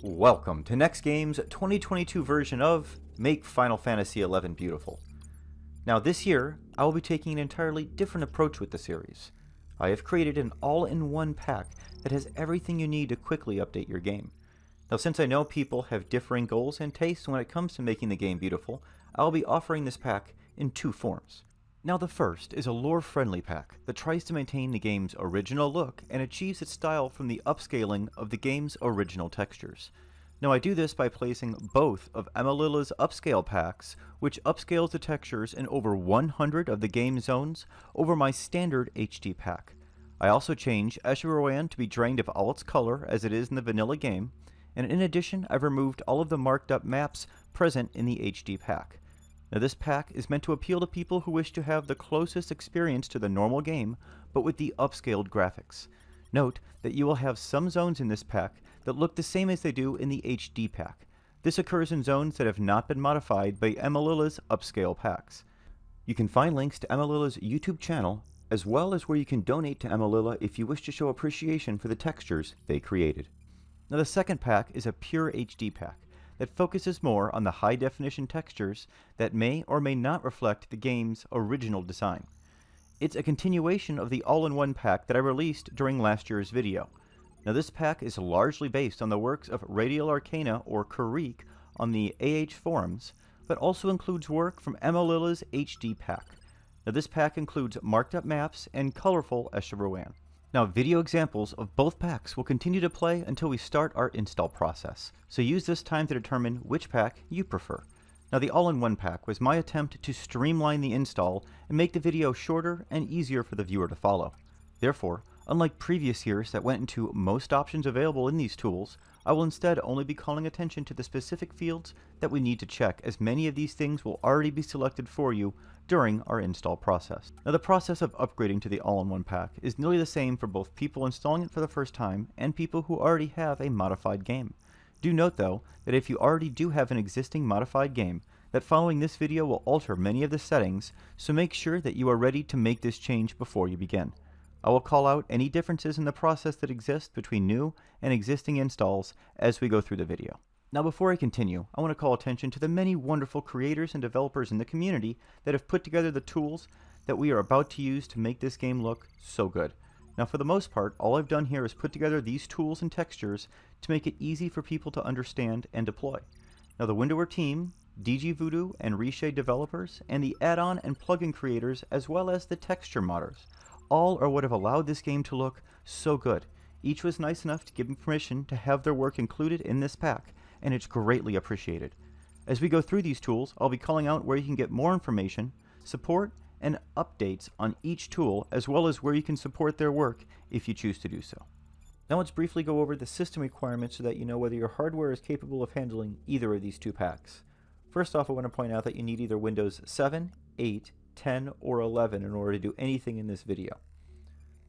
Welcome to NEXTGames' 2022 version of Make Final Fantasy XI Beautiful. Now this year, I will be taking an entirely different approach with the series. I have created an all-in-one pack that has everything you need to quickly update your game. Now since I know people have differing goals and tastes when it comes to making the game beautiful, I will be offering this pack in two forms. Now the first is a lore-friendly pack that tries to maintain the game's original look and achieves its style from the upscaling of the game's original textures. Now I do this by placing both of Amelila's upscale packs, which upscales the textures in over 100 of the game zones, over my standard HD pack. I also change Escher to be drained of all its color as it is in the vanilla game, and in addition I've removed all of the marked up maps present in the HD pack. Now this pack is meant to appeal to people who wish to have the closest experience to the normal game, but with the upscaled graphics. Note that you will have some zones in this pack that look the same as they do in the HD pack. This occurs in zones that have not been modified by Amelila's upscale packs. You can find links to Amelila's YouTube channel, as well as where you can donate to Amelila if you wish to show appreciation for the textures they created. Now the second pack is a pure HD pack that focuses more on the high-definition textures that may or may not reflect the game's original design. It's a continuation of the all-in-one pack that I released during last year's video. Now this pack is largely based on the works of RadialArcana or Kireek on the AH forums, but also includes work from Amelila's HD pack. Now this pack includes marked up maps and colorful Escher. Now video examples of both packs will continue to play until we start our install process, so use this time to determine which pack you prefer. Now the all-in-one pack was my attempt to streamline the install and make the video shorter and easier for the viewer to follow. Therefore, unlike previous years that went into most options available in these tools, I will instead only be calling attention to the specific fields that we need to check, as many of these things will already be selected for you during our install process. Now the process of upgrading to the all-in-one pack is nearly the same for both people installing it for the first time and people who already have a modified game. Do note though that if you already do have an existing modified game, that following this video will alter many of the settings, so make sure that you are ready to make this change before you begin. I will call out any differences in the process that exist between new and existing installs as we go through the video. Now before I continue, I want to call attention to the many wonderful creators and developers in the community that have put together the tools that we are about to use to make this game look so good. Now for the most part, all I've done here is put together these tools and textures to make it easy for people to understand and deploy. Now the Windower team, DGVoodoo and ReShade developers, and the add-on and plugin creators, as well as the texture modders, all are what have allowed this game to look so good. Each was nice enough to give them permission to have their work included in this pack, and it's greatly appreciated. As we go through these tools, I'll be calling out where you can get more information, support, and updates on each tool, as well as where you can support their work if you choose to do so. Now let's briefly go over the system requirements so that you know whether your hardware is capable of handling either of these two packs. First off, I want to point out that you need either Windows 7, 8, 10, or 11 in order to do anything in this video.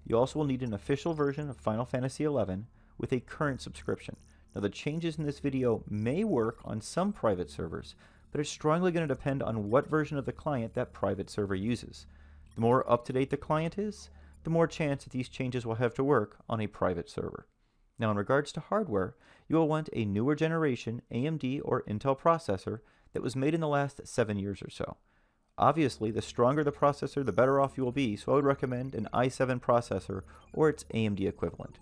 You also will need an official version of Final Fantasy XI with a current subscription. Now the changes in this video may work on some private servers, but it's strongly going to depend on what version of the client that private server uses. The more up-to-date the client is, the more chance that these changes will have to work on a private server. Now in regards to hardware, you will want a newer generation AMD or Intel processor that was made in the last 7 years or so. Obviously, the stronger the processor, the better off you will be, so I would recommend an i7 processor or its AMD equivalent.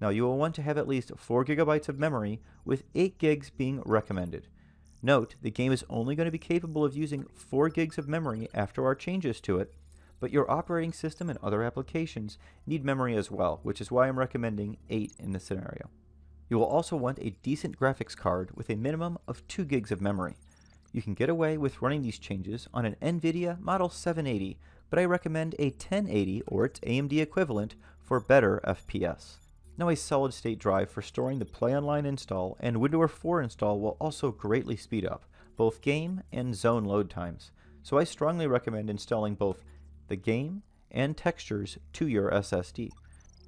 Now you will want to have at least 4 GB of memory, with 8 gigs being recommended. Note, the game is only going to be capable of using 4 gigs of memory after our changes to it, but your operating system and other applications need memory as well, which is why I'm recommending 8 in this scenario. You will also want a decent graphics card with a minimum of 2 gigs of memory. You can get away with running these changes on an NVIDIA Model 780, but I recommend a 1080 or its AMD equivalent for better FPS. Now a solid-state drive for storing the Play Online install and Windower 4 install will also greatly speed up both game and zone load times, so I strongly recommend installing both the game and textures to your SSD.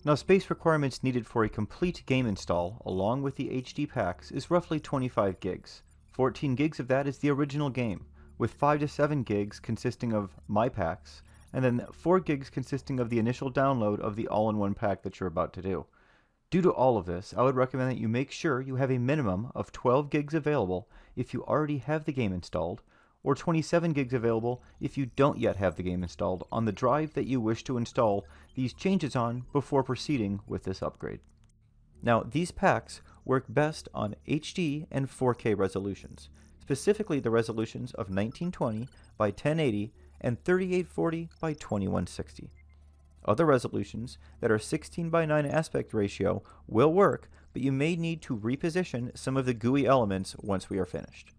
Now space requirements needed for a complete game install along with the HD packs is roughly 25 gigs. 14 gigs of that is the original game, with 5 to 7 gigs consisting of my packs, and then 4 gigs consisting of the initial download of the all-in-one pack that you're about to do. Due to all of this, I would recommend that you make sure you have a minimum of 12 gigs available if you already have the game installed, or 27 gigs available if you don't yet have the game installed on the drive that you wish to install these changes on before proceeding with this upgrade. Now, these packs work best on HD and 4K resolutions, specifically the resolutions of 1920 by 1080 and 3840 by 2160. Other resolutions that are 16 by 9 aspect ratio will work, but you may need to reposition some of the GUI elements once we are finished.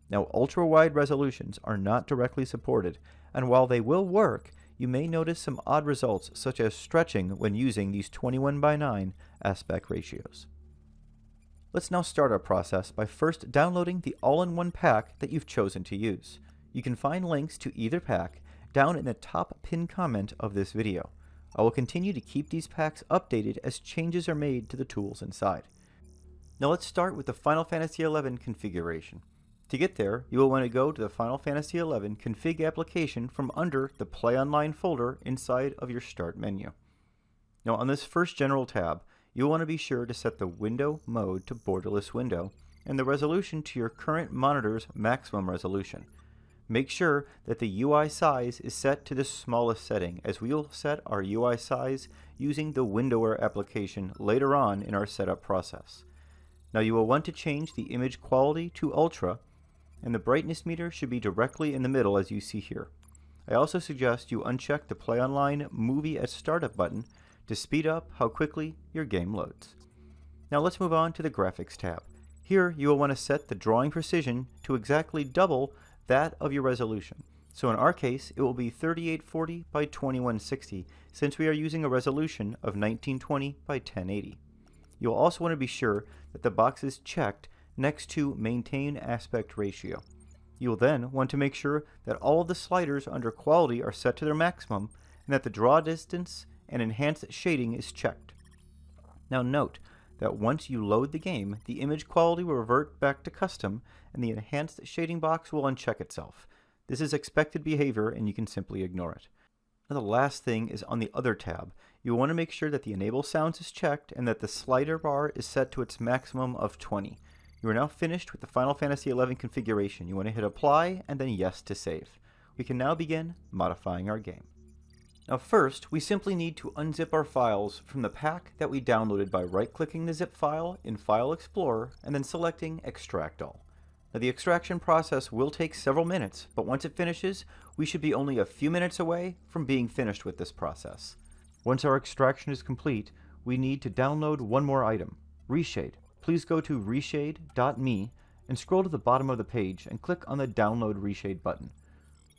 Now, ultra-wide resolutions are not directly supported, and while they will work, you may notice some odd results such as stretching when using these 21 by 9 aspect ratios. Let's now start our process by first downloading the all-in-one pack that you've chosen to use. You can find links to either pack down in the top pinned comment of this video. I will continue to keep these packs updated as changes are made to the tools inside. Now let's start with the Final Fantasy XI configuration. To get there, you will want to go to the Final Fantasy XI config application from under the Play Online folder inside of your Start menu. Now on this first general tab, you'll want to be sure to set the window mode to borderless window and the resolution to your current monitor's maximum resolution. Make sure that the UI size is set to the smallest setting, as we will set our UI size using the Windowware application later on in our setup process. Now you will want to change the image quality to Ultra, and the brightness meter should be directly in the middle as you see here. I also suggest you uncheck the Play Online Movie at Startup button to speed up how quickly your game loads. Now let's move on to the Graphics tab. Here you will want to set the drawing precision to exactly double that of your resolution. So in our case, it will be 3840 by 2160 since we are using a resolution of 1920 by 1080. You'll also want to be sure that the box is checked next to Maintain Aspect Ratio. You will then want to make sure that all of the sliders under Quality are set to their maximum and that the draw distance and enhanced shading is checked. Now note that once you load the game, the image quality will revert back to custom and the enhanced shading box will uncheck itself. This is expected behavior and you can simply ignore it. Now the last thing is on the Other tab. You will want to make sure that the Enable Sounds is checked and that the slider bar is set to its maximum of 20. You are now finished with the Final Fantasy XI configuration. You want to hit Apply and then Yes to save. We can now begin modifying our game. Now first, we simply need to unzip our files from the pack that we downloaded by right-clicking the zip file in File Explorer and then selecting Extract All. Now the extraction process will take several minutes, but once it finishes, we should be only a few minutes away from being finished with this process. Once our extraction is complete, we need to download one more item, ReShade. Please go to reshade.me and scroll to the bottom of the page and click on the Download ReShade button.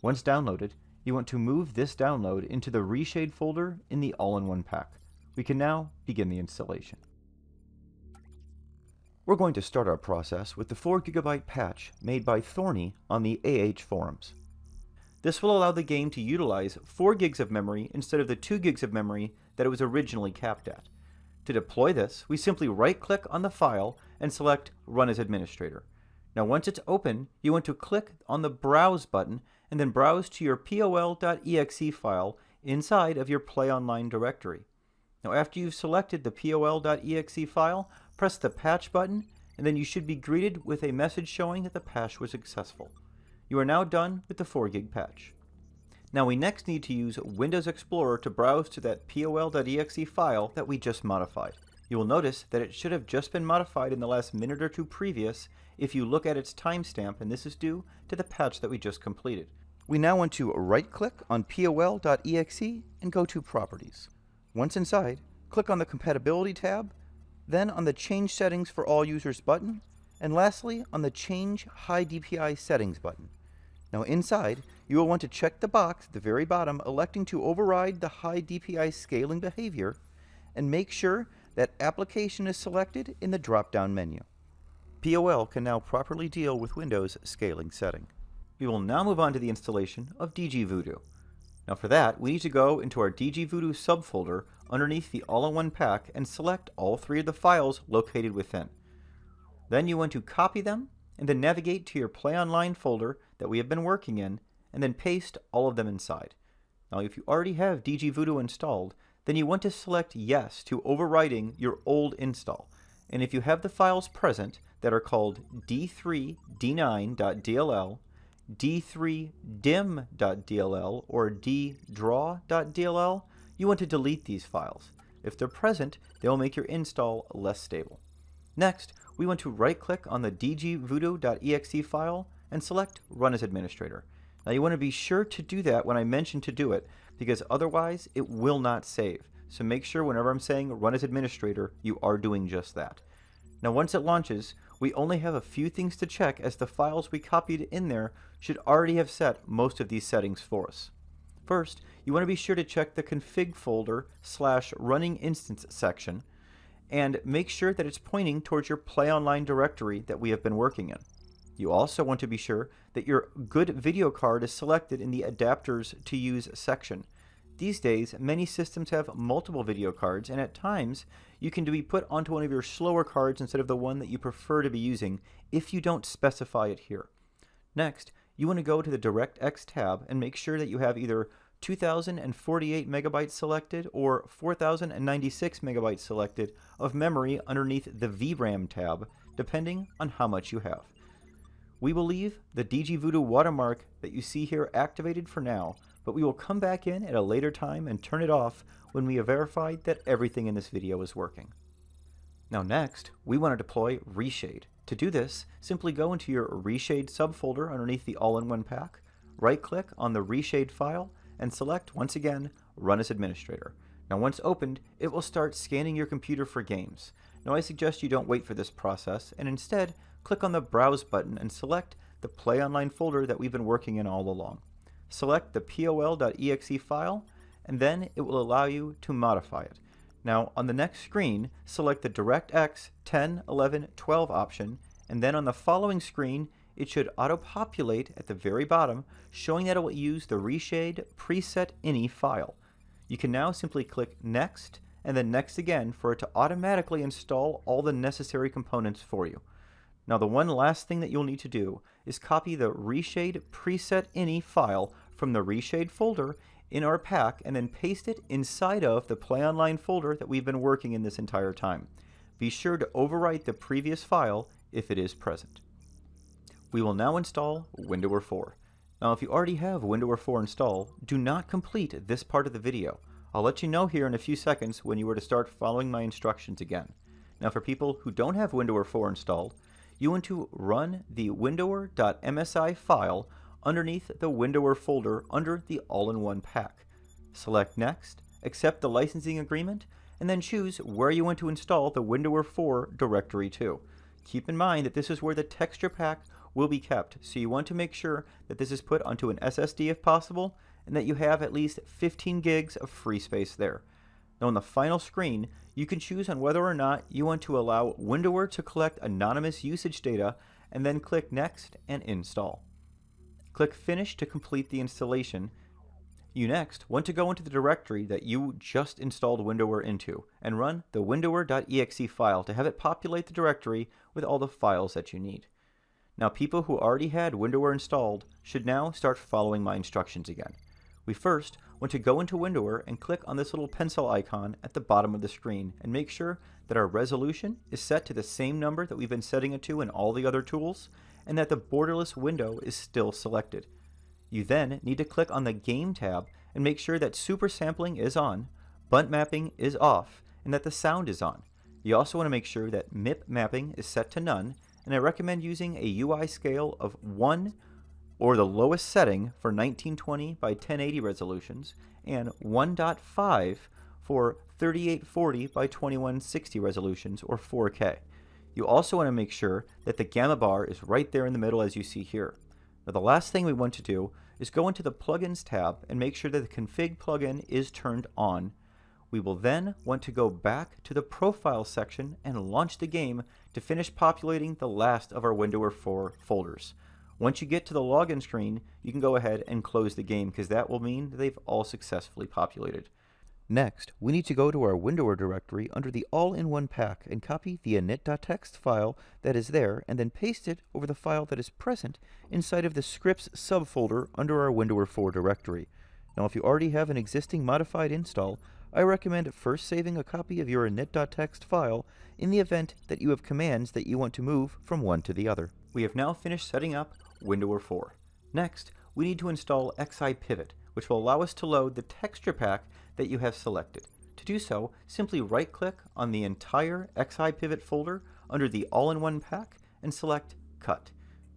Once downloaded, you want to move this download into the ReShade folder in the all-in-one pack. We can now begin the installation. We're going to start our process with the 4GB patch made by Thorny on the AH forums. This will allow the game to utilize 4 gigs of memory instead of the 2 gigs of memory that it was originally capped at. To deploy this, we simply right-click on the file and select Run as Administrator. Now once it's open, you want to click on the Browse button and then browse to your pol.exe file inside of your Play Online directory. Now after you've selected the pol.exe file, press the Patch button and then you should be greeted with a message showing that the patch was successful. You are now done with the 4 gig patch. Now we next need to use Windows Explorer to browse to that pol.exe file that we just modified. You will notice that it should have just been modified in the last minute or two previous if you look at its timestamp, and this is due to the patch that we just completed. We now want to right-click on pol.exe and go to Properties. Once inside, click on the Compatibility tab, then on the Change Settings for All Users button, and lastly on the Change High DPI Settings button. Now inside, you will want to check the box at the very bottom electing to override the high DPI scaling behavior and make sure that application is selected in the drop-down menu. POL can now properly deal with Windows scaling setting. We will now move on to the installation of DGVoodoo. Now for that, we need to go into our DGVoodoo subfolder underneath the all-in-one pack and select all 3 of the files located within. Then you want to copy them and then navigate to your Play Online folder that we have been working in and then paste all of them inside. Now if you already have DGVoodoo installed, then you want to select yes to overwriting your old install. And if you have the files present that are called d3d9.dll, d3dim.dll, or ddraw.dll, you want to delete these files. If they're present, they will make your install less stable. Next, we want to right-click on the DGVoodoo.exe file and select Run as Administrator. Now you want to be sure to do that when I mention to do it, because otherwise it will not save. So make sure whenever I'm saying Run as Administrator, you are doing just that. Now once it launches, we only have a few things to check, as the files we copied in there should already have set most of these settings for us. First, you want to be sure to check the config folder /running instance section and make sure that it's pointing towards your Play Online directory that we have been working in. You also want to be sure that your good video card is selected in the adapters to use section. These days, many systems have multiple video cards, and at times you can be put onto one of your slower cards instead of the one that you prefer to be using if you don't specify it here. Next, you want to go to the DirectX tab and make sure that you have either 2048 megabytes selected or 4096 megabytes selected of memory underneath the VRAM tab, depending on how much you have. We will leave the DGVoodoo watermark that you see here activated for now, but we will come back in at a later time and turn it off when we have verified that everything in this video is working. Now next, we want to deploy ReShade. To do this, simply go into your ReShade subfolder underneath the all-in-one pack, right-click on the ReShade file, and select, once again, Run as Administrator. Now once opened, it will start scanning your computer for games. Now I suggest you don't wait for this process, and instead, click on the Browse button and select the Play Online folder that we've been working in all along. Select the pol.exe file, and then it will allow you to modify it. Now on the next screen, select the DirectX 10, 11, 12 option, and then on the following screen, it should auto-populate at the very bottom, showing that it will use the ReShade preset ini file. You can now simply click Next, and then Next again for it to automatically install all the necessary components for you. Now the one last thing that you'll need to do is copy the ReShade preset ini file from the ReShade folder in our pack and then paste it inside of the Play Online folder that we've been working in this entire time. Be sure to overwrite the previous file if it is present. We will now install Windower 4. Now if you already have Windower 4 installed, do not complete this part of the video. I'll let you know here in a few seconds when you are to start following my instructions again. Now for people who don't have Windower 4 installed, you want to run the windower.msi file underneath the Windower folder under the all-in-one pack. Select Next, accept the licensing agreement, and then choose where you want to install the Windower 4 directory to. Keep in mind that this is where the texture pack will be kept, so you want to make sure that this is put onto an SSD if possible, and that you have at least 15 gigs of free space there. Now on the final screen, you can choose on whether or not you want to allow Windower to collect anonymous usage data, and then click Next and Install. Click Finish to complete the installation. You next want to go into the directory that you just installed Windower into, and run the windower.exe file to have it populate the directory with all the files that you need. Now people who already had Windower installed should now start following my instructions again. We first want to go into Windower and click on this little pencil icon at the bottom of the screen and make sure that our resolution is set to the same number that we've been setting it to in all the other tools, and that the borderless window is still selected. You then need to click on the Game tab and make sure that super sampling is on, bunt mapping is off, and that the sound is on. You also want to make sure that MIP mapping is set to none, and I recommend using a UI scale of 1 or the lowest setting for 1920 by 1080 resolutions, and 1.5 for 3840 by 2160 resolutions, or 4K. You also want to make sure that the gamma bar is right there in the middle as you see here. Now the last thing we want to do is go into the Plugins tab and make sure that the Config plugin is turned on. We will then want to go back to the Profile section and launch the game to finish populating the last of our Windower 4 folders. Once you get to the login screen, you can go ahead and close the game, because that will mean that they've all successfully populated. Next, we need to go to our Windower directory under the all-in-one pack and copy the Init.txt file that is there, and then paste it over the file that is present inside of the scripts subfolder under our Windower 4 directory. Now if you already have an existing modified install, I recommend first saving a copy of your Init.txt file in the event that you have commands that you want to move from one to the other. We have now finished setting up Windower 4. Next, we need to install XIPivot, which will allow us to load the texture pack that you have selected. To do so, simply right-click on the entire XIPivot folder under the All-in-One Pack and select Cut.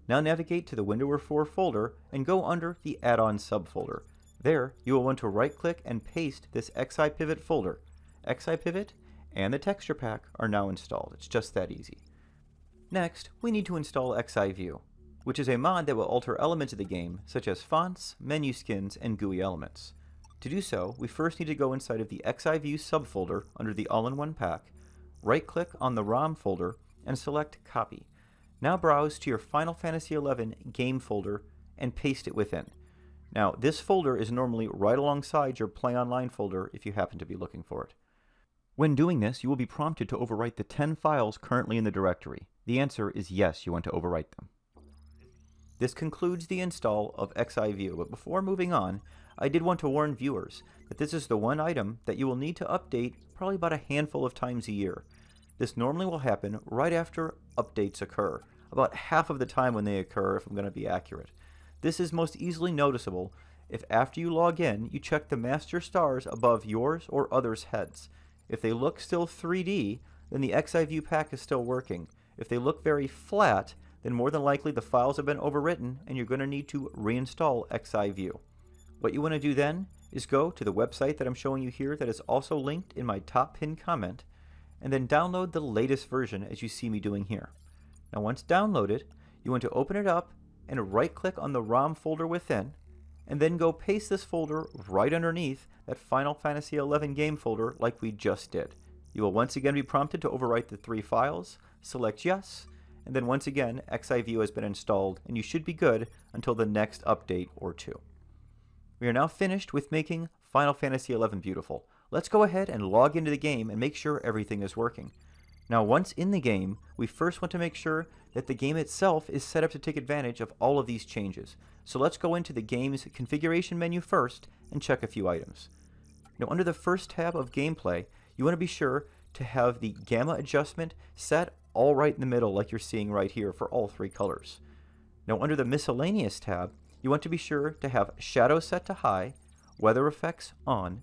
Now navigate to the Windower 4 folder and go under the Add-on subfolder. There, you will want to right-click and paste this XIPivot folder. XIPivot and the texture pack are now installed. It's just that easy. Next, we need to install XIView, which is a mod that will alter elements of the game, such as fonts, menu skins, and GUI elements. To do so, we first need to go inside of the XIView subfolder under the All-in-One Pack, right-click on the ROM folder, and select Copy. Now browse to your Final Fantasy XI game folder and paste it within. Now, this folder is normally right alongside your Play Online folder if you happen to be looking for it. When doing this, you will be prompted to overwrite the 10 files currently in the directory. The answer is yes, you want to overwrite them. This concludes the install of XIView, but before moving on, I did want to warn viewers that this is the one item that you will need to update probably about a handful of times a year. This normally will happen right after updates occur, about half of the time when they occur if I'm going to be accurate. This is most easily noticeable if after you log in, you check the master stars above yours or others' heads. If they look still 3D, then the XIView pack is still working. If they look very flat, then more than likely the files have been overwritten and you're going to need to reinstall XIView. What you want to do then is go to the website that I'm showing you here that is also linked in my top pinned comment, and then download the latest version as you see me doing here. Now once downloaded, you want to open it up and right-click on the ROM folder within, and then go paste this folder right underneath that Final Fantasy XI game folder like we just did. You will once again be prompted to overwrite the 3 files, select yes, and then once again XIView has been installed and you should be good until the next update or 2. We are now finished with making Final Fantasy XI beautiful. Let's go ahead and log into the game and make sure everything is working. Now once in the game, we first want to make sure that the game itself is set up to take advantage of all of these changes. So let's go into the game's configuration menu first and check a few items. Now under the first tab of gameplay, you want to be sure to have the gamma adjustment set all right in the middle like you're seeing right here for all 3 colors. Now under the miscellaneous tab, you want to be sure to have shadow set to high, weather effects on,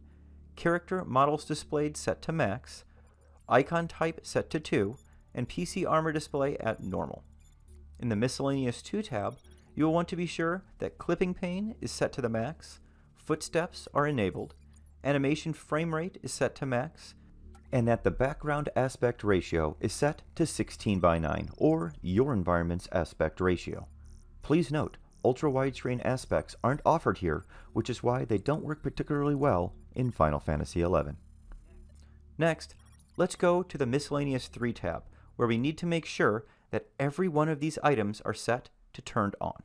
character models displayed set to max, icon type set to 2, and PC armor display at normal. In the miscellaneous 2 tab, you will want to be sure that clipping pane is set to the max, footsteps are enabled, animation frame rate is set to max, and that the background aspect ratio is set to 16:9, or your environment's aspect ratio. Please note, ultra widescreen aspects aren't offered here, which is why they don't work particularly well in Final Fantasy XI. Next, let's go to the miscellaneous 3 tab, where we need to make sure that every one of these items are set to turned on.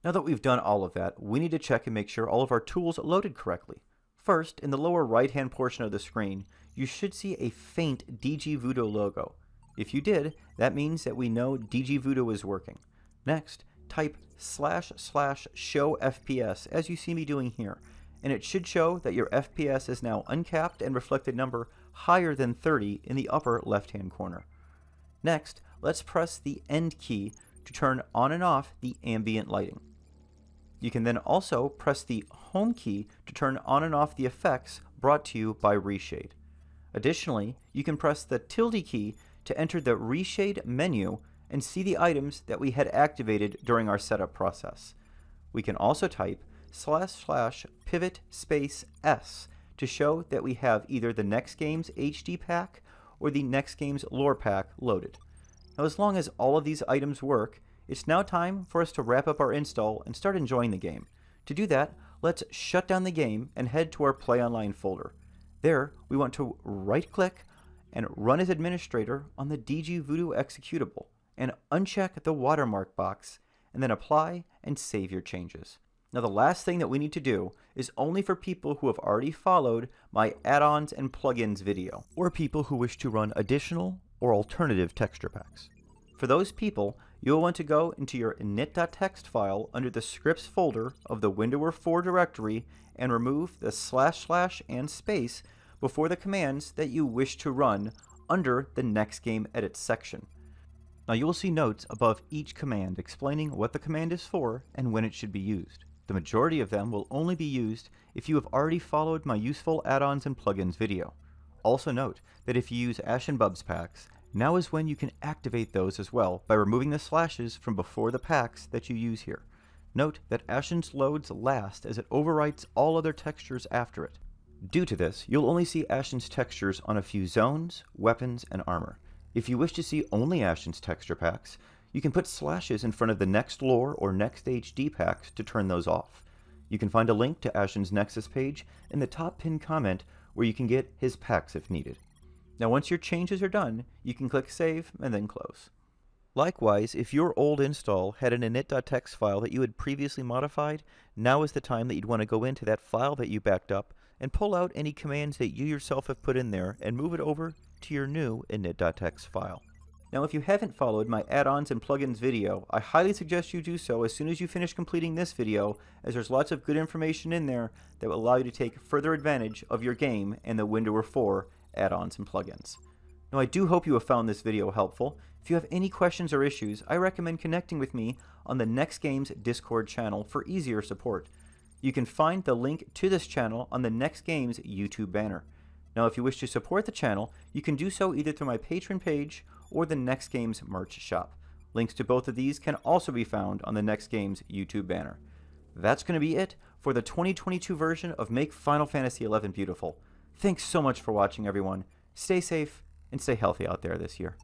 Now that we've done all of that, we need to check and make sure all of our tools loaded correctly. First, in the lower right-hand portion of the screen, you should see a faint DGVoodoo logo. If you did, that means that we know DGVoodoo is working. Next, type //show FPS as you see me doing here, and it should show that your FPS is now uncapped and reflected number higher than 30 in the upper left-hand corner. Next, let's press the End key to turn on and off the ambient lighting. You can then also press the Home key to turn on and off the effects brought to you by ReShade. Additionally, you can press the tilde key to enter the ReShade menu and see the items that we had activated during our setup process. We can also type //pivot space S to show that we have either the NEXTGames HD pack or the NEXTGames lore pack loaded. Now as long as all of these items work, it's now time for us to wrap up our install and start enjoying the game. To do that, let's shut down the game and head to our Play Online folder. There, we want to right-click and run as administrator on the DGVoodoo executable, and uncheck the watermark box, and then apply and save your changes. Now the last thing that we need to do is only for people who have already followed my add-ons and plugins video, or people who wish to run additional or alternative texture packs. For those people, you'll want to go into your Init.txt file under the scripts folder of the Windower 4 directory and remove the // and space before the commands that you wish to run under the Next Game Edit section. Now you will see notes above each command explaining what the command is for and when it should be used. The majority of them will only be used if you have already followed my useful add-ons and plugins video. Also note that if you use Ashen Bubs packs, now is when you can activate those as well by removing the slashes from before the packs that you use here. Note that Ashen's loads last as it overwrites all other textures after it. Due to this, you'll only see Ashen's textures on a few zones, weapons, and armor. If you wish to see only Ashen's texture packs, you can put slashes in front of the Next Lore or Next HD packs to turn those off. You can find a link to Ashen's Nexus page in the top pinned comment where you can get his packs if needed. Now once your changes are done, you can click Save and then Close. Likewise, if your old install had an Init.txt file that you had previously modified, now is the time that you'd want to go into that file that you backed up and pull out any commands that you yourself have put in there and move it over to your new Init.txt file. Now if you haven't followed my add-ons and plugins video, I highly suggest you do so as soon as you finish completing this video, as there's lots of good information in there that will allow you to take further advantage of your game and the Windower 4 add-ons and plugins. Now I do hope you have found this video helpful. If you have any questions or issues, I recommend connecting with me on the NEXTGames Discord channel for easier support. You can find the link to this channel on the NEXTGames YouTube banner. Now if you wish to support the channel, you can do so either through my Patreon page or the NEXTGames merch shop. Links to both of these can also be found on the NEXTGames YouTube banner. That's going to be it for the 2022 version of Make Final Fantasy XI Beautiful. Thanks so much for watching, everyone. Stay safe and stay healthy out there this year.